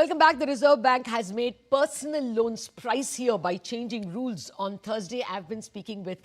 Welcome back. The Reserve Bank has made personal loans pricier by changing rules. On Thursday, I've been speaking with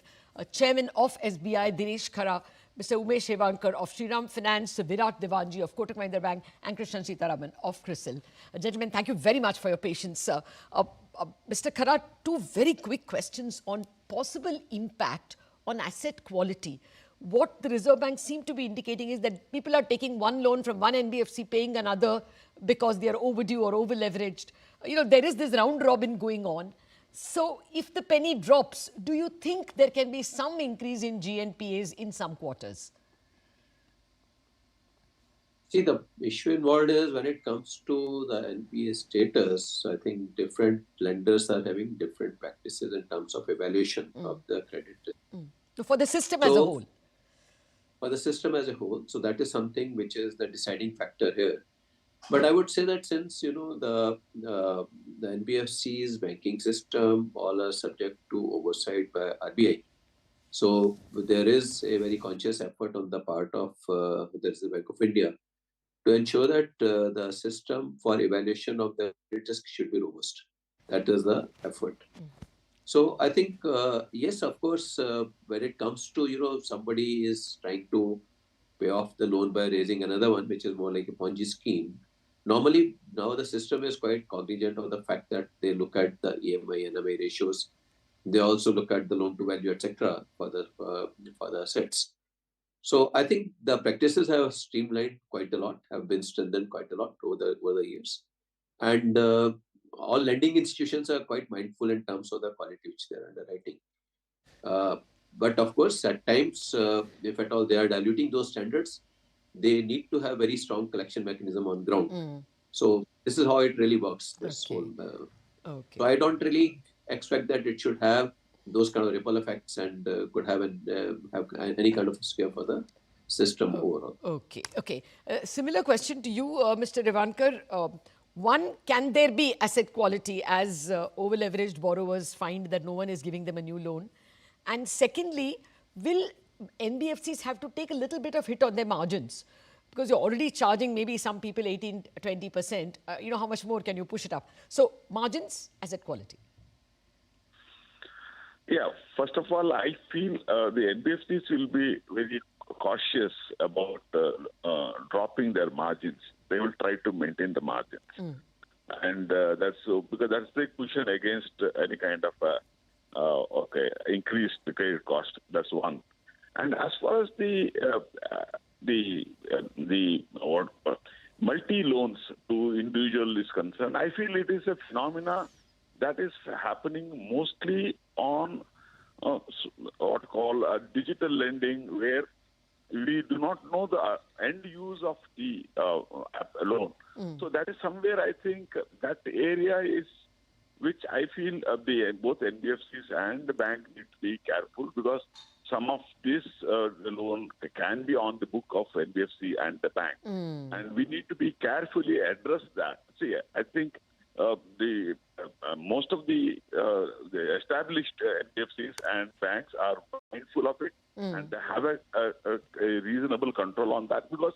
Chairman of SBI, Dinesh Khara, Mr. Umesh Revankar of Shriram Finance, Virat Diwanji of Kotak Mahindra Bank, and Krishnan Sitaraman of CRISIL. Gentlemen, thank you very much for your patience. Mr. Khara, two very quick questions on possible impact on asset quality. What the Reserve Bank seemed to be indicating is that people are taking one loan from one NBFC, paying another because they are overdue or over-leveraged. There is this round robin going on. So if the penny drops, do you think there can be some increase in GNPAs in some quarters? See, the issue involved is when it comes to the NPA status, I think different lenders are having different practices in terms of evaluation of the credit. So for the system as a whole? For the system as a whole. So that is something which is the deciding factor here. But I would say that since, the NBFCs, banking system, all are subject to oversight by RBI. So there is a very conscious effort on the part of the Reserve Bank of India to ensure that the system for evaluation of the risk should be robust. That is the effort. So I think, yes, of course, when it comes to, somebody is trying to pay off the loan by raising another one, which is more like a Ponzi scheme. Normally, now the system is quite cognizant of the fact that they look at the EMI, NMI ratios. They also look at the loan to value, etc. for the assets. So I think the practices have streamlined quite a lot, have been strengthened quite a lot over the years. And all lending institutions are quite mindful in terms of the quality which they are underwriting. But of course, at times, if at all they are diluting those standards, they need to have very strong collection mechanism on ground. So this is how it really works. So I don't really expect that it should have those kind of ripple effects and could have any kind of scare for the system overall. Okay. Similar question to you, Mr. Revankar. One, can there be asset quality as over-leveraged borrowers find that no one is giving them a new loan? And secondly, will NBFCs have to take a little bit of hit on their margins? Because you're already charging maybe some people 18, 20%. How much more can you push it up? So margins, asset quality. Yeah, first of all, I feel the NBFCs will be very cautious about dropping their margins. They will try to maintain the margins. And that's so because that's the cushion against any kind of increased credit cost. That's one. And as far as the multi loans to individual is concerned, I feel it is a phenomena that is happening mostly on what call digital lending, where we do not know the end use of the loan. So that is somewhere I think that area is which I feel both NBFCs and the bank need to be careful, because some of this the loan can be on the book of NBFC and the bank. And we need to be carefully address that. See, I think most of the established NBFCs and banks are mindful of it, and they have a reasonable control on that, because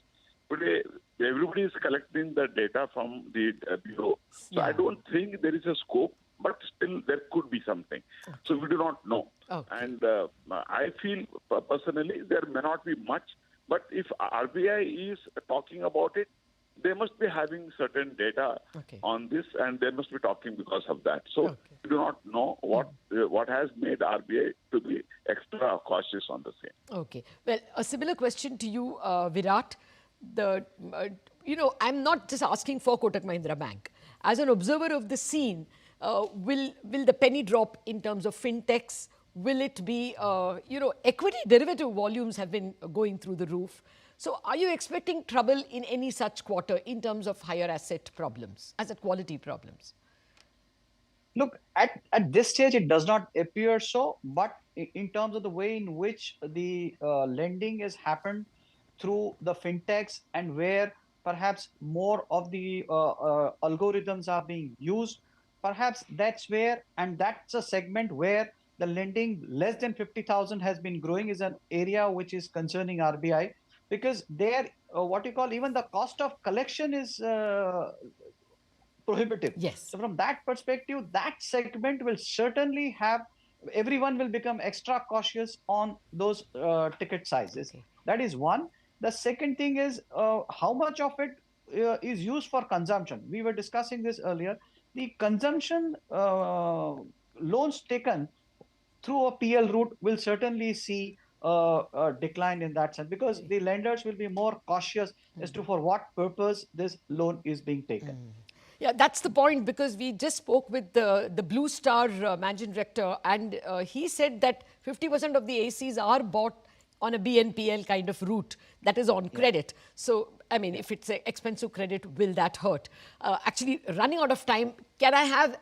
today everybody is collecting the data from the bureau. So I don't think there is a scope, but still there could be something. So we do not know. And I feel personally there may not be much, but if RBI is talking about it, they must be having certain data on this, and they must be talking because of that. So we do not know what has made RBI to be extra cautious on the same. Okay. Well, a similar question to you, Virat. I'm not just asking for Kotak Mahindra Bank. As an observer of the scene, will the penny drop in terms of Fintex? Will it be, equity derivative volumes have been going through the roof. So are you expecting trouble in any such quarter in terms of higher asset quality problems? Look, at this stage, it does not appear so, but in terms of the way in which the lending has happened through the fintechs, and where perhaps more of the algorithms are being used, perhaps that's where, and that's a segment where the lending less than 50,000 has been growing, is an area which is concerning RBI, because there, what you call, even the cost of collection is prohibitive. Yes. So from that perspective, that segment will certainly have, everyone will become extra cautious on those ticket sizes. Okay. That is one. The second thing is how much of it is used for consumption. We were discussing this earlier. The consumption loans taken through a PL route will certainly see a decline in that sense, because the lenders will be more cautious as to for what purpose this loan is being taken. Yeah, that's the point, because we just spoke with the Blue Star managing director, and he said that 50% of the ACs are bought on a BNPL kind of route, that is on credit. So, I mean, if it's an expensive credit, will that hurt? Actually, running out of time, can I have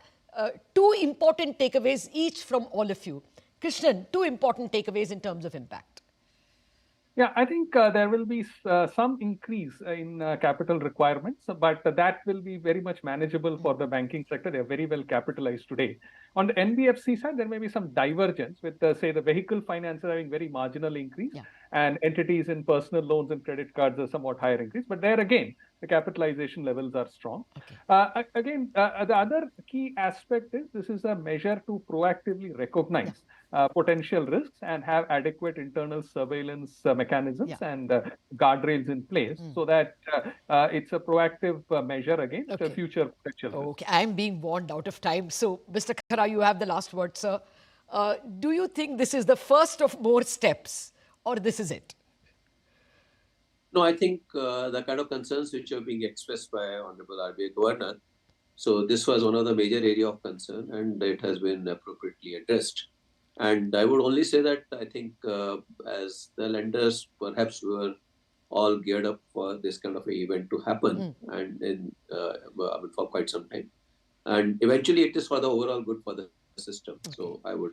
two important takeaways each from all of you? Krishnan, two important takeaways in terms of impact. Yeah, I think there will be some increase in capital requirements, but that will be very much manageable for the banking sector. They're very well capitalized today. On the NBFC side, there may be some divergence with, say, the vehicle finance having very marginal increase, and entities in personal loans and credit cards are somewhat higher increase. But there again, the capitalization levels are strong. Again, the other key aspect is this is a measure to proactively recognize potential risks and have adequate internal surveillance mechanisms and guardrails in place, so that it's a proactive measure against future potential risks. Okay, I'm being warned out of time. So, Mr. Khara, you have the last word, sir. Do you think this is the first of more steps, or this is it? No, I think the kind of concerns which are being expressed by Honorable RBI Governor, so this was one of the major area of concern, and it has been appropriately addressed. And I would only say that I think as the lenders perhaps were all geared up for this kind of an event to happen, and in for quite some time. And eventually it is for the overall good for the system. So I would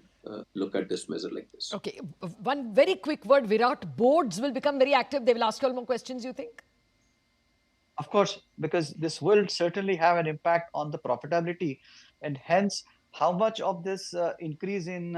look at this measure like this. Okay, one very quick word, Virat. Boards will become very active. They will ask you all more questions, you think? Of course, because this will certainly have an impact on the profitability, and hence how much of this increase in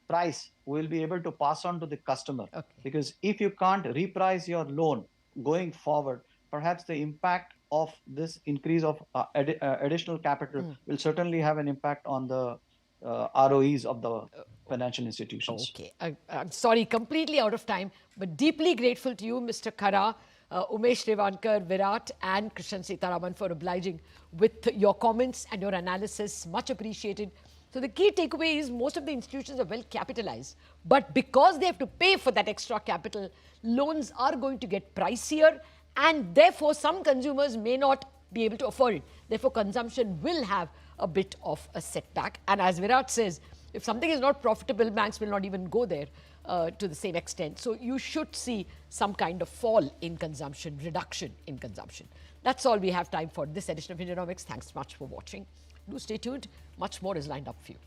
price will be able to pass on to the customer. Because if you can't reprice your loan going forward, perhaps the impact of this increase of additional capital will certainly have an impact on the ROEs of the financial institutions. Okay, I'm sorry, completely out of time, but deeply grateful to you, Mr. Khara, Umesh Revankar, Virat, and Krishnan Sitaraman for obliging with your comments and your analysis. Much appreciated. So the key takeaway is most of the institutions are well capitalized, but because they have to pay for that extra capital, loans are going to get pricier, and therefore some consumers may not be able to afford it. Therefore, consumption will have a bit of a setback. And as Virat says, if something is not profitable, banks will not even go there to the same extent. So you should see some kind of fall in consumption, reduction in consumption. That's all we have time for this edition of Indianomics. Thanks much for watching. Do stay tuned. Much more is lined up for you.